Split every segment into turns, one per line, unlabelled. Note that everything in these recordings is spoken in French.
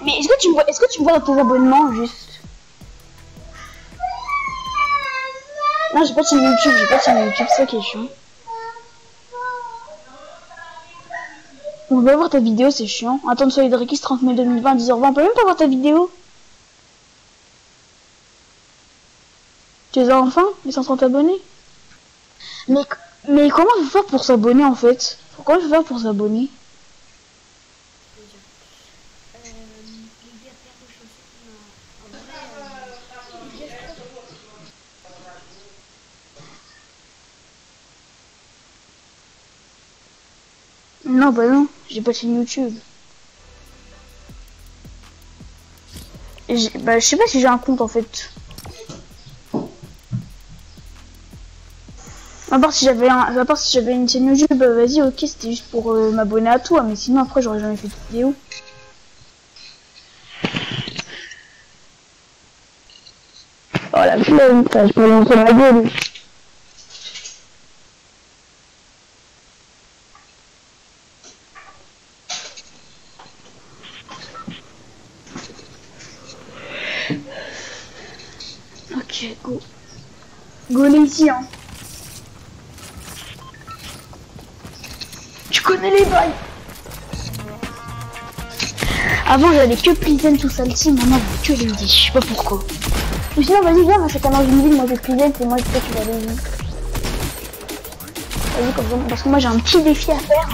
Mais est-ce que tu me vois dans tes abonnements juste? Non, j'ai pas de chaîne YouTube, c'est ça qui est chiant. On va voir ta vidéo, c'est chiant. Attends, sur Hydrikis 30 mai 2020, 10h20, on peut même pas voir ta vidéo. Tu les as enfin? Ils sont 30 abonnés. Mais comment il faut faire pour s'abonner en fait? Comment il faut faire pour s'abonner? Non, bah non, j'ai pas de chaîne YouTube. Bah, je sais pas si j'ai un compte en fait. À part si j'avais une chaîne YouTube, bah, vas-y, ok, c'était juste pour m'abonner à toi, mais sinon après j'aurais jamais fait de vidéo. Oh la flemme, je peux montrer ma gueule. Ok, go. Go lazy, hein. Tu connais les bails. Avant j'avais que Pleasant tout salty, maintenant que lazy, je sais pas pourquoi. Ou sinon vas-y viens, moi chacun dans une ville, moi j'ai Pleasant et moi peut-être tu vas lazy. Vas-y comme ça, parce que moi j'ai un petit défi à faire.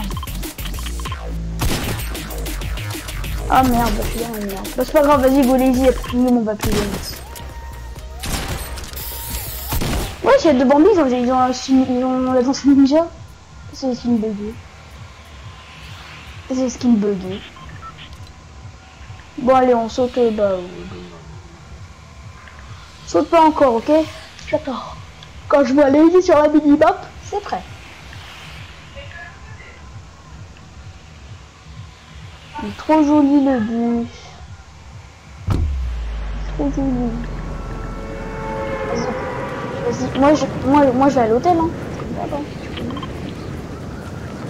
Ah merde, bah je suis là, merde. Bah c'est pas grave, vas-y go lazy, après tout le monde va Pleasant. Ouais, s'il y a deux bambis, ils ont la danse ninja. C'est les skins buggés. C'est les skins buggés. Bon allez, on saute, bah... Saute pas encore, ok? J'attends. Quand je vois Lady sur la mini-map, c'est prêt. Il est trop joli le bus. Trop joli. Vas-y, moi je vais à l'hôtel, hein.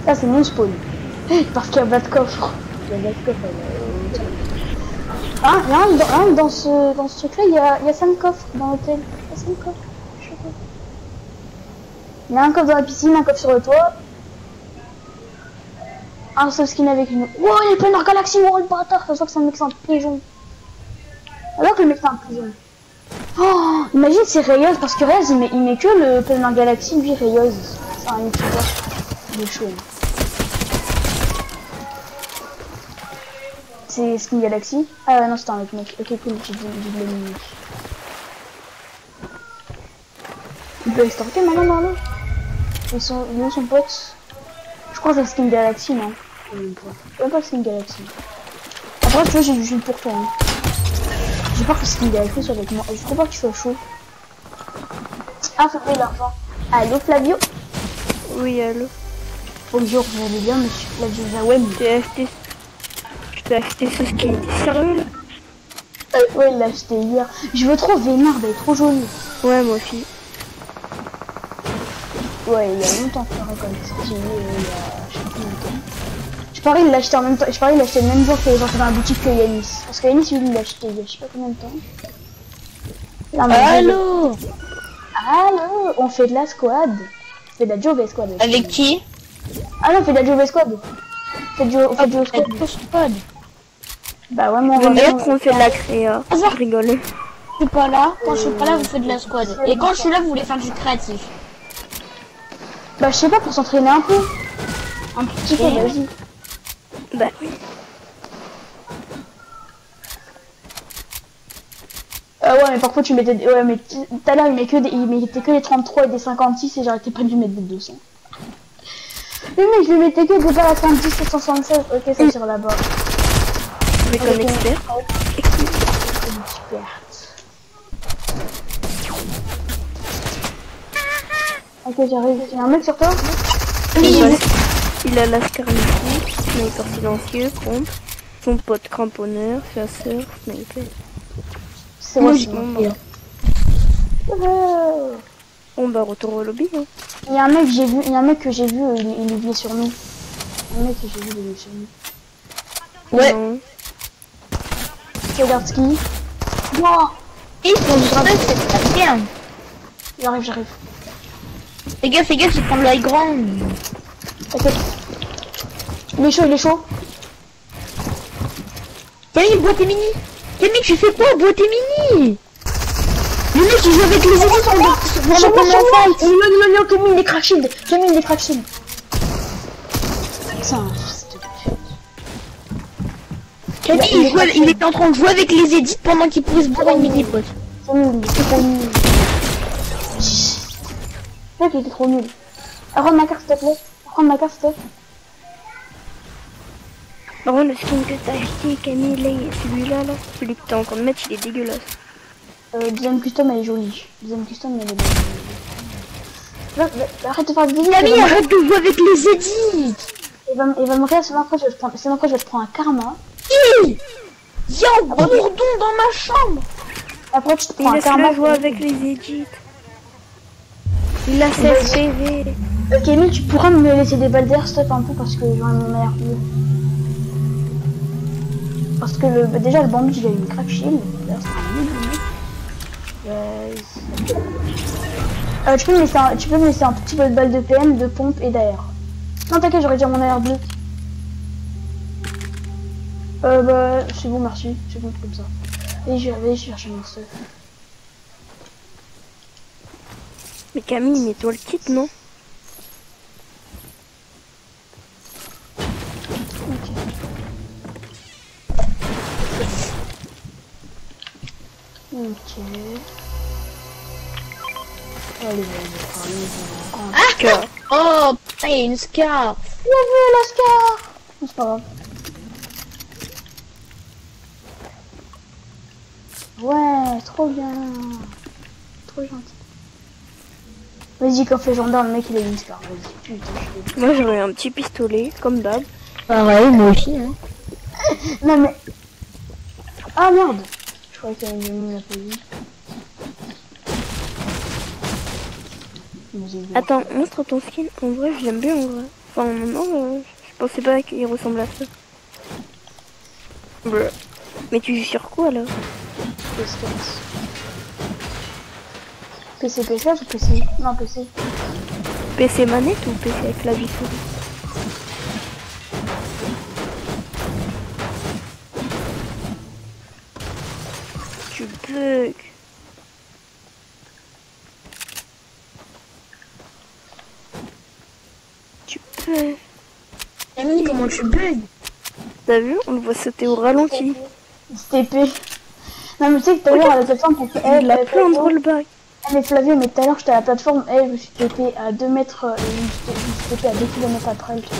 Ça c'est mon spawn. Parce qu'il y a pas de coffre. Il y a pas de coffre. Ah, rien dans ce truc-là, il y a 5 coffres dans l'hôtel. Il y a 5 coffres. Il y a un coffre dans la piscine, un coffre sur le toit. Un seul skin avec une... Wow, il y a plein de galaxies, wow, le bâtard. Ça se voit que c'est un mec, c'est un pigeon. Alors que le mec, c'est un pigeon. Oh, imagine c'est Rayos, parce que Rayos, il met que le plein de galaxies, lui, Rayos. C'est un youtubeur. Il est chaud. C'est Skin Galaxy. Ah non, c'était un autre mec. Ok, cool, j'ai dit le mec. Il peut extorquer maintenant dans l'eau. Il est où son pote? Je crois que c'est Skin Galaxy, non? Même pas Skin Galaxy. Après, tu vois, j'ai du jus pour toi. Hein. J'ai peur que Skin Galaxy soit avec moi. Je trouve pas qu'il soit chaud. Ah, faut payer l'argent. Allô, Flavio?
Oui, allô.
Bonjour, vous allez bien, monsieur Flavio Zawem?
Tu as acheté ce skin, sérieux là?
Ouais, il l'a acheté hier. Je veux trop Vénard, elle est trop jolie.
Ouais, moi aussi.
Ouais, il y a longtemps que quand il est sorti, il y a je sais pas combien de temps. Je parie il l'a acheté en même temps, je parie il l'a acheté le même jour que les gens dans la boutique que Yanis. Parce que Yanis, lui, il l'a acheté il y a je sais pas combien de temps. Là,
allô?
Allô? On fait de la squad. On fait de la Jove Squad. Aussi.
Avec qui?
Ah non, on fait de la Jove Squad. On fait du squad. Bah ouais, moi
on fait de la créa. Je rigole.
Je suis pas là, quand je suis pas là vous faites de la squad. Et quand je suis là vous voulez faire du créatif.
Bah je sais pas, pour s'entraîner un peu. Un petit peu, vas-y.
Bah oui.
Ouais mais parfois tu mettais... Ouais mais tout à l'heure il mettait que des 33 et des 56 et j'arrêtais pas de lui mettre des 200. Mais mec je lui mettais que des balles à 36 et 76. Ok ça tire là-bas.
Mais comme expert.
Super. Ok j'arrive, il y a un mec sur toi?
Oui. Il a l'ascar ici, sniper silencieux, pompe, son pote cramponneur, chasseur, sniper.
C'est moi qui m'en
On va retourner au lobby. Hein.
Il y a un mec que j'ai vu, il est venu sur nous. Un mec que j'ai vu, il est venu sur nous.
Ouais.
Non.
Regarde ski.
Wow. Et c'est bien.
J'arrive.
Fais gaffe, il prend de l'high ground.
Ok. Il est chaud.
Camille, bois tes mini. Camille, tu fais quoi? Bois tes mini. Le mec, il joue avec les élites pendant qu'on est en fight.
Non, Camille, les crack shield. Putain,
Camille, il était en train de jouer avec les édits pendant qu'il pouvait se bourrer une mini pote.
c'est trop nul. Le mec, il était trop nul. Rends ma carte, s'il te plaît.
Par contre, le skin que t'as acheté, Camille, là, celui-là, celui que t'es en train de mettre, il est dégueulasse.
Deuxième custom, elle est jolie. Elle est belle. Arrête de faire des délires.
Camille, arrête de jouer avec les édits.
Il va me rire, sinon après je vais te prendre un karma.
Il y a un bourdon dans ma chambre.
Après tu te
Il
prends un
laisse
karma.
le jouer avec les edits. Il a 16 PV.
Camille, tu pourras me laisser des balles d'air stop un peu parce que j'aurais mon air bleu. Parce que déjà le bandit il a une crack shield. D'ailleurs c'est un nul. Tu peux me laisser un tout petit peu de balles de PM, de pompe et d'air. Non t'inquiète, j'aurais déjà mon air bleu. Bah c'est bon, merci, c'est bon comme ça. Et je vais chercher mon stuff.
Mais Camille, mets-toi le kit, non?
Ok. Allez.
Scar.
Oh putain, il y a une scar.
Bien vu la scar. C'est pas grave. Ouais, trop bien. Trop gentil. Vas-y, quand fait gendarme, le mec il a une scar. Vas-y, putain, je suis...
Moi, j'aurais un petit pistolet, comme d'hab.
Pareil, moi aussi. Hein.
Non mais... Ah merde. Je croyais qu'il y avait une applaudie.
Attends, montre ton skin. En vrai, je l'aime bien, en vrai. Enfin, non, je pensais pas qu'il ressemble à ça. Bleu. Mais tu joues sur quoi, là?
PC PS4 ou PC? Non, PC.
PC manette ou PC avec clavier souris? Tu bugs. Tu bugs.
Camille, comment tu bugs?
T'as vu? On le voit sauter au ralenti.
STP. Non mais tu sais que tout à l'heure à la plateforme pour
Il a plein de rollback.
Mais Flavio, mais tout à l'heure j'étais à la plateforme, je me suis TP à 2 mètres, je me suis TP à 2 km après le truc.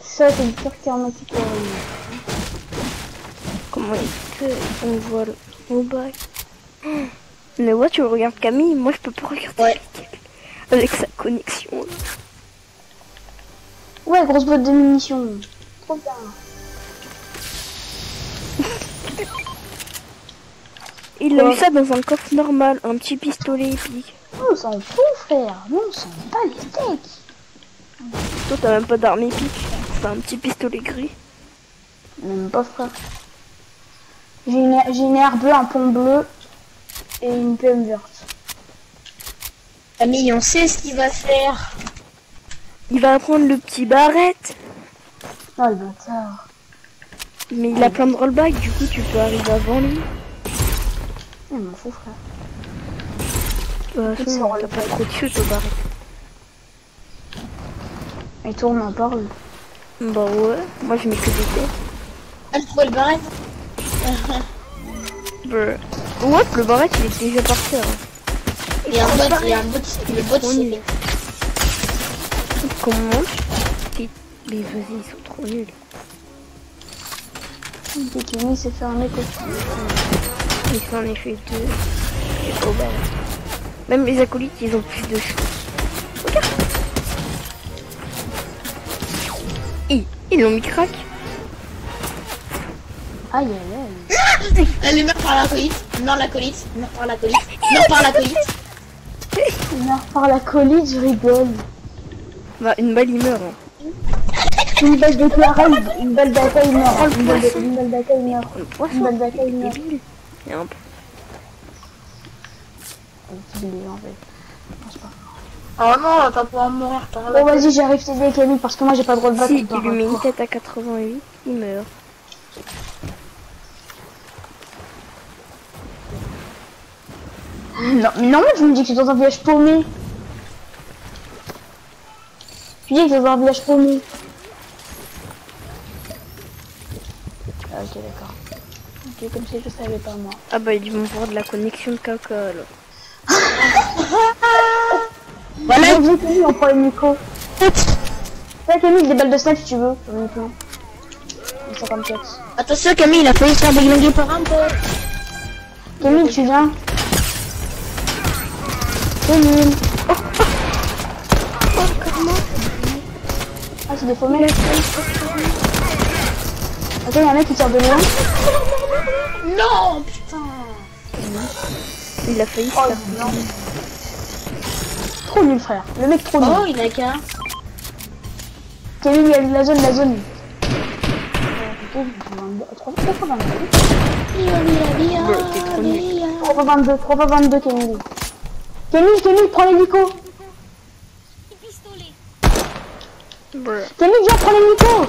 Ça c'est une pure karmatique.
Comment est-ce que on voit le rollback? Mais ouais, tu regardes Camille, moi je peux pas regarder avec sa connexion. Là.
Ouais, grosse boîte de munitions. Trop bien.
Il a eu ça dans un coffre normal, un petit pistolet épique.
On s'en fout, frère. Non, on s'en bat les steaks.
Toi, t'as même pas d'arme épique. C'est un petit pistolet gris.
Même pas, frère. J'ai une air bleue, un pont bleu et une PM verte.
Camille, on sait ce qu'il va faire.
Il va prendre le petit barrette.
Oh le bâtard.
Mais il a plein de rollback, du coup tu peux arriver avant lui.
Il m'en fout, frère.
De toute façon, t'as pas trop de chute au barrette.
Il tourne en parle.
Bah ouais, moi je mets que des têtes.
Ah, tu trouves le barrette?
Ouais, le barrette il est déjà par terre.
Il y a un bot, le bot il est...
Comment? Mais vas-y, ils sont trop nuls.
Bikini s'est fait un écho.
Ils sont en effet deux. C'est trop belle. Même les acolytes, ils ont plus de cheveux. Regarde. Ils l'ont mis crack.
Aïe, aïe, aïe.
Elle meurt par la colite. Non, la colite. Meurt par la colite. Meurt par la colite.
Il meurt par la colite, je rigole.
Bah, une balle, il meurt. Hein.
Une balle de arrive, une balle d'attaque, il meurt. Une balle d'attaque, il meurt.
Le poisson.
Une balle d'attaque, il meurt.
Débile. Et un peu.
Il est en fait. Je pense pas.
Oh non, on va pas pouvoir mourir par la
Bon, vas-y, j'arrive t'aider, Camille, parce que moi j'ai pas le droit de battre.
Si tu lui mets une tête à 88, il meurt.
Non, mais non, tu me dis que tu es dans un village paumé. Tu dis que tu es dans un village paumé. Ah, ok, d'accord. Ok, comme si je savais pas moi.
Ah bah, ils vont voir de la connexion de caca, alors.
Voilà, j'ai Camille, on prend les micros. Là, Camille, des balles de snipe si tu veux. J'en ai plein. 54.
Attention, Camille, il a failli se faire déglinguer par un pote.
Camille, tu viens. Camille. Ah, c'est des faux mecs. Attends, il y a un mec qui tire de loin.
Non, putain.
Il a failli se
Oh,
faire.
non. Trop nul, frère. Le mec trop nul.
Oh, il a qu'un.
Camille, il y a la zone, la zone. 3x22, Camille. Camille, prends l'hélico.
Brr.
Camille, viens, prends l'hélico.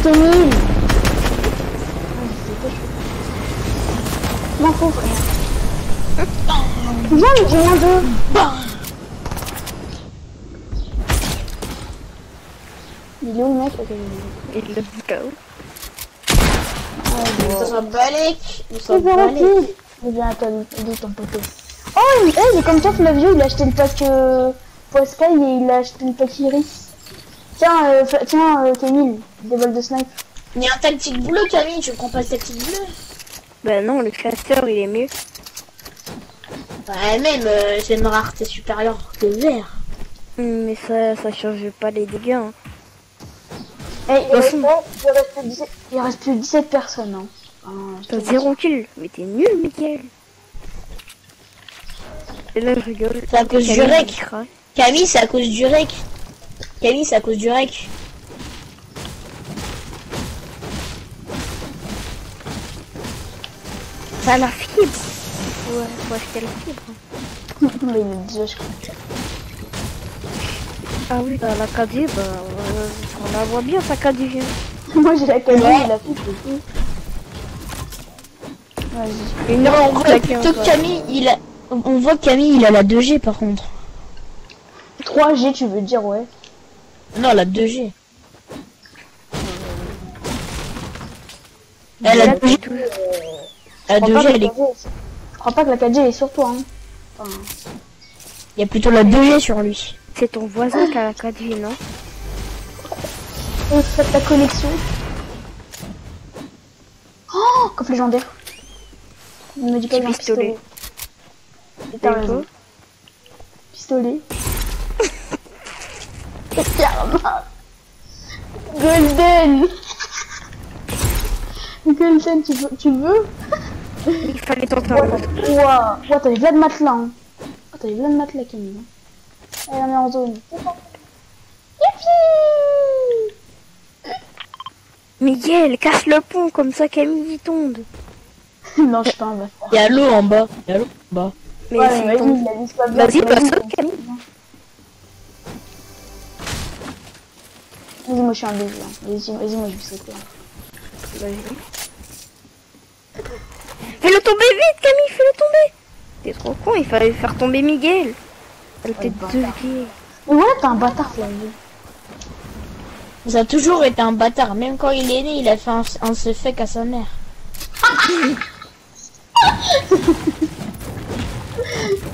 Camille. M'en fous, frère. Viens, mais j'ai moins deux. Il est où le mec? Ok, il est
Il le KO.
Ça sera balèque.
C'est rapide. Il vient à toi, il est ton poteau. Oh, il est comme toi, Flavio, il a acheté le pack Poiscaille et il a acheté le pack Iris. Tiens, Camille, des balles de snipe.
Il y a un tactique bleu, Camille, tu prends pas le tactique bleu?
Bah non, le chasseur, il est mieux.
Ouais, même, c'est une rareté supérieure que vert.
Mais ça change pas les dégâts. Hein.
Eh, il reste plus 17 personnes. Hein.
T'as 0 kill. Mais t'es nul, Mickaël. Et là, je rigole.
C'est à cause du
Camille,
rec.
il craque.
Camille, c'est à cause du rec. Camille, c'est à cause du rec.
Ça a la fibre. Ouais, faut acheter la fibre.
Mais il est déjà, je crois.
Ah oui, bah, la KD, bah, on la voit bien, sa KD.
Moi j'ai la Camille,
Ouais.
il a fait tout. Vas-y.
Une
Non,
heure,
on voit plutôt que Camille, on voit que Camille, il a la 2G par contre.
3G, tu veux dire, ouais.
Non, la 2G. Elle a la 2G. La 2G, elle est...
Je crois pas que la 4G est sur toi. Hein. Enfin,
Il y a plutôt la 2G sur lui.
C'est ton voisin qui a la KD, non?
et faites ta connexion. Oh, coffre légendaire. Il me dit pas
Petit
un pistolet. Et t'as raison. Pistolet. Karma. Golden. Golden, tu veux?
Il fallait tenter un coup.
Ouah, t'avais plein de matelas. Hein. Oh, t'avais plein de matelas, Camille. Elle en est en zone. Youpi!
Miguel, casse le pont, comme ça Camille y tombe.
Non, je suis pas un bâtard.
Il y a l'eau en bas. Il y a l'eau en bas.
Mais
Ouais,
s'il
vas-y,
tombe...
il a dit pas bien.
Vas-y,
Vas-y,
passe Camille.
Vas-y, moi je suis un baiser. Hein. Vas-y, moi je sais quoi.
Vas-y. Fais-le tomber vite, Camille, fais-le tomber. T'es trop con, il fallait faire tomber Miguel. Elle était
bâtard.
deux.
Mais ouais, t'es un bâtard, Flavio.
Ça a toujours été un bâtard. Même quand il est né, il a fait un se fake à sa mère.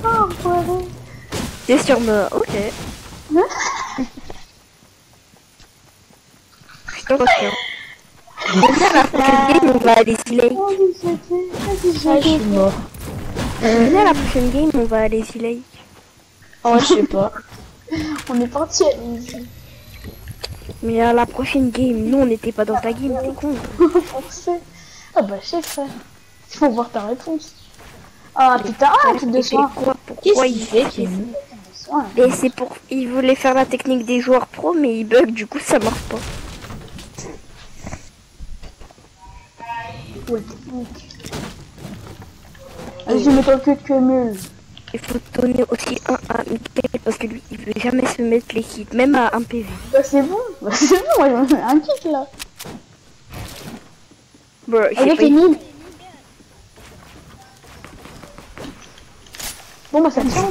Oh, ouais.
T'es sur moi, ok. Je te retiens. Viens la prochaine game, on va aller s'y lake.
Oh,
Ah, je suis mort.
Viens la prochaine game, on va aller s'y lake.
Oh, je sais pas.
On est parti à l'easy.
Mais à la prochaine game, nous on n'était pas dans ta game, t'es con.
Forcé. Ah bah chef frère. Il faut voir ta réponse. Ah putain, ah truc de soin.
Pourquoi il fait Et c'est pour... Il voulait faire la technique des joueurs pro, mais il bug, du coup ça marche pas.
Ouais, technique. Vas-y, mets-toi le cul de Kemul.
Il faut donner aussi un à Mickaël parce que lui il veut jamais se mettre les hits, même à un PV.
Bah c'est bon, moi je me mets un kick là.
Bon,
Avec les nul. Bon bah ça tient.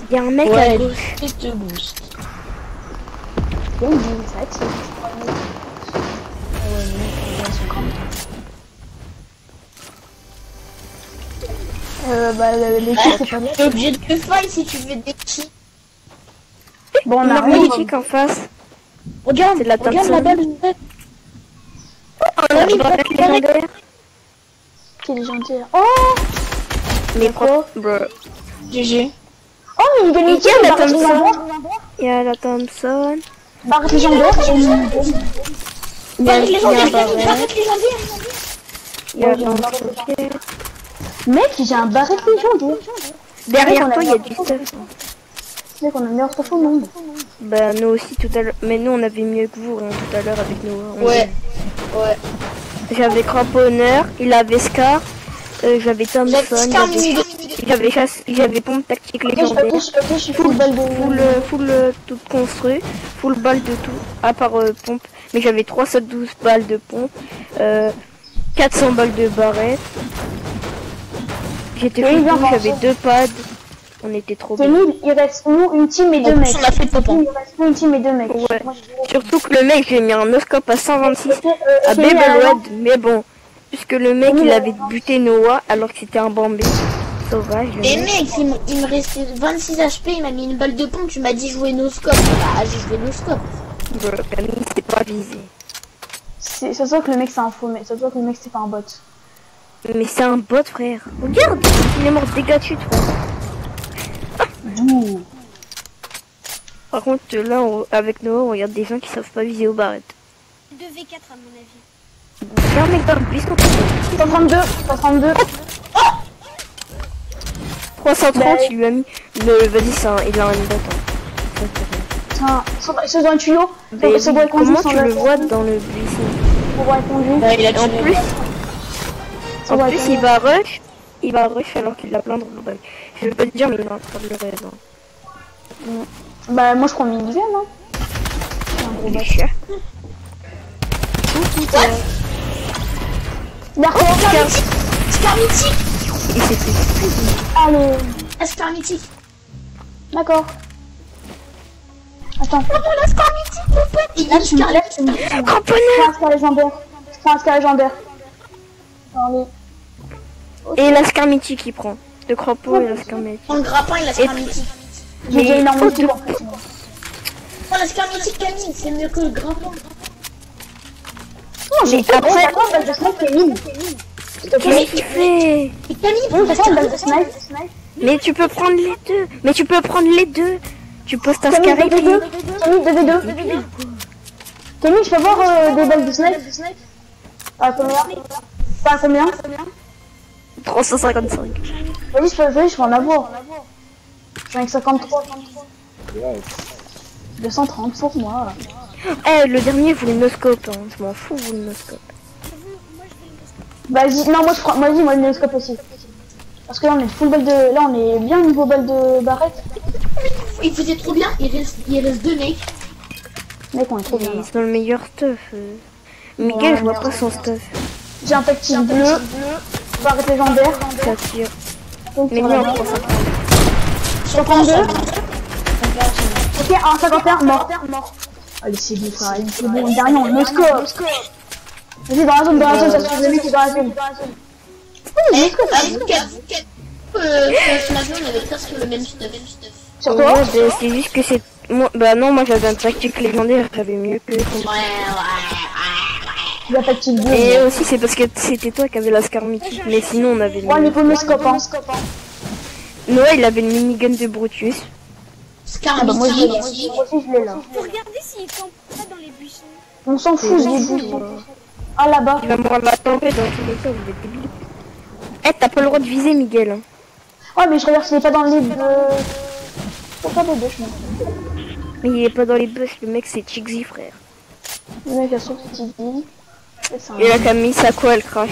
Il y a un mec à gauche.
Et te boost.
Bon, ça tient. Bah l'équipe c'est pas bien.
T'es obligé de te fight si tu veux des kills.
Bon on
On a
a
un politique en face.
Regarde,
C'est de la
regarde la balle.
On a une barrette légendaire.
qui est légendaire. Oh
Mais quoi bro.
GG.
oh mais il gagne une
Il y a la
barrette
Thompson.
légendaire.
Il y a la Thompson.
Barrette légendaire.
Barrette légendaire,
barrette.
barrette légendaire.
Il y a
Ouais, j'ai un barrette
Thompson.
Mec j'ai un barrette légendaire.
Derrière toi il y a du stuff.
Mec on a le meilleur stuff au monde.
Bah nous aussi tout à l'heure. Mais nous on avait mieux que vous hein, tout à l'heure avec nous.
Ouais. Ouais.
J'avais Cramponneur, il avait Scar, j'avais Thompson,
Scar
j'avais chasse, j'avais pompe tactique
Ok
légendaire.
je suis full balle de...
Full tout construit, full balle de tout, à part pompe. Mais j'avais 312 balles de pompe, 400 balles de barrette. J'étais
Oui,
full
bien,
tout, j'avais 2 pads. On était trop
C'est
bien.
nul, il reste nous, une team et deux mecs.
On a fait pompon.
Il reste nous, une team et deux mecs.
Ouais.
Moi, je-
Surtout que le mec, j'ai mis un no-scope à 126 à
Kenny,
Babel
alors,
Red. Mais bon, puisque le mec, il avait buté Noah alors que c'était un bambé. Sauvage. le
Mais
mec.
mec, il me restait 26 HP, il m'a mis une balle de pompe, tu m'as dit jouer no scope. Bah, j'ai joué no scope.
Bro, Camille, c'est pas visé.
Ça se voit que le mec c'est un faux mec, ça se voit que le mec c'est pas un bot.
Mais c'est un bot, frère. Regarde, il est mort de dégâts de chute, frère.
D'où
Par contre, là, avec Noah, on regarde des gens qui savent pas viser aux barrettes.
2v4 à mon avis.
Il y a un mec dans le bus contre
132,
330, il lui a mis. Vas-y, il a un bot.
Putain, c'est dans un tuyau.
Mais
Ça doit être
comment
conduit
tu
sans
le
la-
vois dans le buisson?
Ça doit être conduit.
Bah, il a
Et en
tué.
plus,
Ça doit être
il va rush. Il va rush alors qu'il a plein de roubages. Je veux pas te dire, mais il est en train de le rêve.
Bah moi je prends minigun hein. C'est un gros
Il est
bot.
cher.
D'accord,
Scar mythique.
Il s'est fait.
allez,
Ah, Scar mythique.
d'accord. Attends,
Oh, la Scar mythique, mon pote. Il
là
a
tu
Scar
là tu me dis. Je
Cramponneur.
prends un scar légendaire. Je prends un scar légendaire. Allez.
Et la Scar mythique il prend. De crapaud et la Scar mythique.
En grappin, il a Scar mythique.
J'ai déjà une
faute
arme
de-
en fait.
Oh, la Scar mythique, Camille, c'est mieux que le grappin.
Non, j'ai
après-
après une balle de snipe qui est mine. S'il te plaît.
Qu'est-ce que tu fais?
Et Camille,
Oui,
la
c'est ça une balle de
Scar
snipe.
Mais tu peux prendre les deux. Mais tu peux prendre les deux. Tu postes un
Camille,
Scar écrit.
2v2. Camille, 2v2. Camille, je peux voir des balles de snipe. À combien? Pas à combien?
355.
Vas-y, je peux en avoir. J'en ai que 53. 230 pour moi.
Eh, le dernier, vous le no-scope. Hein. Je m'en fous, vous le no-scope.
Vas-y, non, moi je prends. Vas-y, moi le scope aussi. Parce que là on est full balle de. Là on est bien niveau balle de barrette.
il faisait trop bien. Il reste deux mecs.
Mec, on est trop bien. là.
Ils sont le meilleur stuff. Miguel, je vois pas son stuff.
J'ai un tactile bleu. Barrette légendaire.
Ça tire.
Donc,
Mais
voilà.
non, 350.
62. Ok, un 51, mort. Allez, c'est bon, frère. Allez, c'est bon. Dernier, on le scope. Vas-y, dans la zone, ça se trouve, le mec est dans la zone.
Eh, avoue ce matin, on avait presque le même stuff.
Sur toi?
Ouais, bah, c'est juste que c'est. Moi, bah non, moi j'avais un tactique légendaire, j'avais mieux que son.
Il a tactile bleu.
Et aussi, c'est parce que c'était toi qui avais la Scar mythique, mais sinon on avait le.
Ouais, Nico me scope, hein.
Noah, il avait le minigun de Brutus.
Scar,
Ah bah moi,
Mickey,
moi aussi je l'ai là.
Faut regarder s'il campe pas dans les buissons.
On s'en fout, je l'ai dit. Ah là-bas.
Il va me rendre la tempête dans tous les cas, vous êtes débiles. Eh, t'as pas le droit de viser, Miguel. Hein.
Ouais, mais je regarde s'il est pas dans les... Faut pas des deux, je m'en fous.
Mais il est pas dans les bus, le mec c'est Chixi, frère.
Le mec a son petit dit.
Et la Camille, ça quoi, elle crache.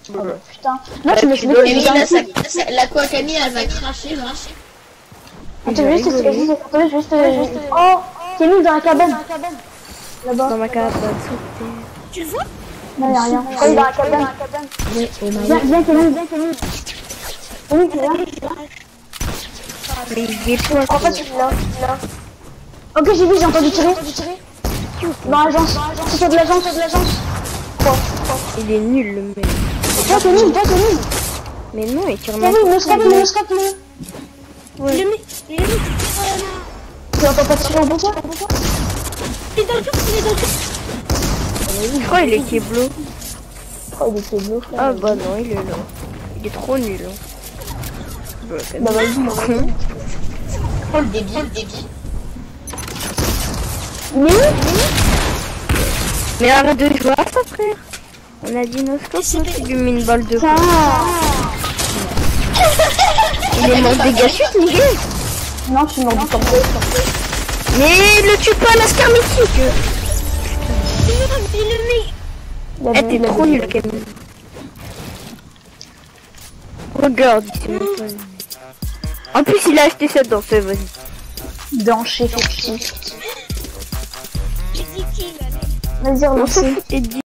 Oh bah, putain. Non, tu me
tu
fais
dois-
Camille, là, la quoi, Camille, elle va cracher, là.
Attends, juste... Oh, Camille dans la cabane. Là-bas.
Dans ma cabane,
Tu le vois?
Non, y'a rien. Oh, il est dans la cabane.
Oui, oh my
Viens,
god.
viens, Camille. Camille, tu es là?
mais il est pas.
En fait, tu es là. Ok, j'ai vu, j'ai entendu tirer. Dans l'agence. C'est sur de l'agence, Quoi?
Il est nul, le mec.
Viens, Camille.
Mais non, il tire mal.
Camille, le scope.
Le mec, il est là.
Tu entends pas tirer en bon quoi?
Il est dans le cœur,
Je crois qu'il est Keblo.
Oh, il était bleu, frère.
Ah bah non, il est là. Il est trop nul. Hein. Bah,
Bah, vas-y,
con.
Oh, le débile.
Il est où?
Mais arrête de jouer à ça, frère. On a dit nos scopes, moi tu lui mets une balle de
Putain.
poing. Il est mort des gâchettes, Miguel.
Non, je suis mort du camp.
Mais le tue pas, la Scar mythique.
Mais le mec,
Eh, t'es trop nul, Camille. Regarde, il s'est même pas vu. En plus, il a acheté cette danse, vas-y.
Dans chez Foxy.
j'ai dit qui là?
Vas-y,
On s'en
relancez.
fout, t'es dit.